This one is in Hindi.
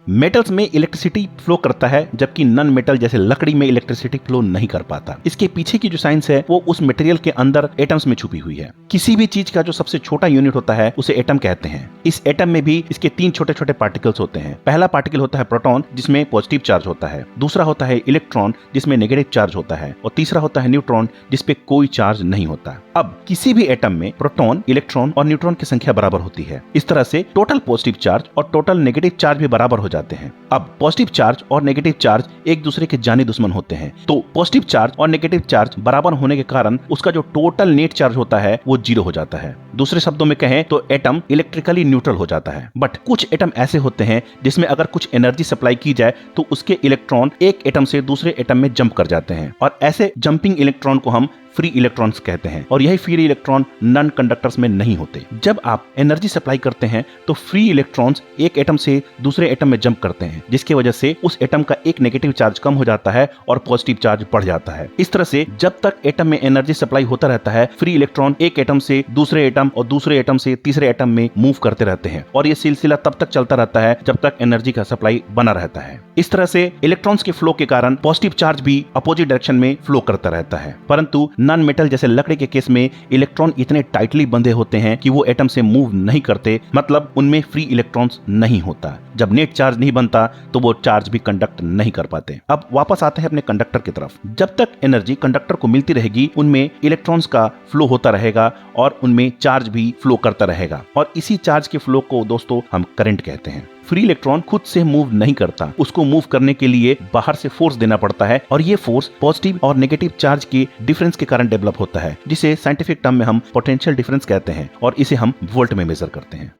मेटल्स में इलेक्ट्रिसिटी फ्लो करता है जबकि नॉन मेटल जैसे लकड़ी में इलेक्ट्रिसिटी फ्लो नहीं कर पाता। इसके पीछे की जो साइंस है वो उस मटेरियल के अंदर एटम्स में छुपी हुई है। किसी भी चीज का जो सबसे छोटा यूनिट होता है उसे एटम कहते हैं। इस एटम में भी इसके 3 छोटे छोटे पार्टिकल्स होते हैं। पहला पार्टिकल होता है प्रोटॉन जिसमें पॉजिटिव चार्ज होता है, दूसरा होता है इलेक्ट्रॉन जिसमें नेगेटिव चार्ज होता है और तीसरा होता है न्यूट्रॉन जिसपे कोई चार्ज नहीं होता। अब किसी भी एटम में प्रोटॉन, इलेक्ट्रॉन और न्यूट्रॉन की संख्या बराबर होती है। इस तरह से टोटल पॉजिटिव चार्ज और टोटल नेगेटिव चार्ज भी बराबर हो जाते हैं। अब पॉजिटिव चार्ज और नेगेटिव चार्ज एक दूसरे के जानी दुश्मन होते हैं, तो पॉजिटिव चार्ज और नेगेटिव चार्ज बराबर होने के कारण उसका जो टोटल नेट चार्ज होता है वो 0 हो जाता है। दूसरे शब्दों में कहें तो एटम इलेक्ट्रिकली न्यूट्रल हो जाता है। बट कुछ एटम ऐसे होते हैं जिसमें अगर कुछ एनर्जी सप्लाई की जाए तो उसके इलेक्ट्रॉन एक एटम से दूसरे एटम में जंप कर जाते हैं और ऐसे जंपिंग इलेक्ट्रॉन को हम फ्री इलेक्ट्रॉन्स कहते हैं और यही फ्री इलेक्ट्रॉन नॉन कंडक्टर्स में नहीं होते। जब आप एनर्जी सप्लाई करते हैं तो फ्री इलेक्ट्रॉन्स एक एटम से दूसरे एटम में जंप करते हैं जिसकी वजह से उस एटम का एक नेगेटिव चार्ज कम हो जाता है और पॉजिटिव चार्ज बढ़ जाता है। इस तरह से जब तक एटम में एनर्जी सप्लाई होता रहता है फ्री इलेक्ट्रॉन एक एटम से दूसरे एटम और दूसरे एटम से तीसरे एटम में मूव करते रहते हैं और ये सिलसिला तब तक चलता रहता है जब तक एनर्जी का सप्लाई बना रहता है। इस तरह से इलेक्ट्रॉन्स के फ्लो के कारण पॉजिटिव चार्ज भी अपोजिट डायरेक्शन में फ्लो करता रहता है। परंतु नॉन मेटल जैसे लकड़ी के केस में इलेक्ट्रॉन इतने टाइटली बंधे होते हैं कि वो एटम से मूव नहीं करते, मतलब उनमें फ्री इलेक्ट्रॉन्स नहीं होता। जब नेट चार्ज नहीं बनता तो वो चार्ज भी कंडक्ट नहीं कर पाते। अब वापस आते हैं अपने कंडक्टर की तरफ। जब तक एनर्जी कंडक्टर को मिलती रहेगी उनमें इलेक्ट्रॉन्स का फ्लो होता रहेगा और उनमें चार्ज भी फ्लो करता रहेगा और इसी चार्ज के फ्लो को दोस्तों हम करंट कहते हैं। फ्री इलेक्ट्रॉन खुद से मूव नहीं करता, उसको मूव करने के लिए बाहर से फोर्स देना पड़ता है और ये फोर्स पॉजिटिव और नेगेटिव चार्ज के डिफरेंस के कारण डेवलप होता है जिसे साइंटिफिक टर्म में हम पोटेंशियल डिफरेंस कहते हैं और इसे हम वोल्ट में मेजर करते हैं।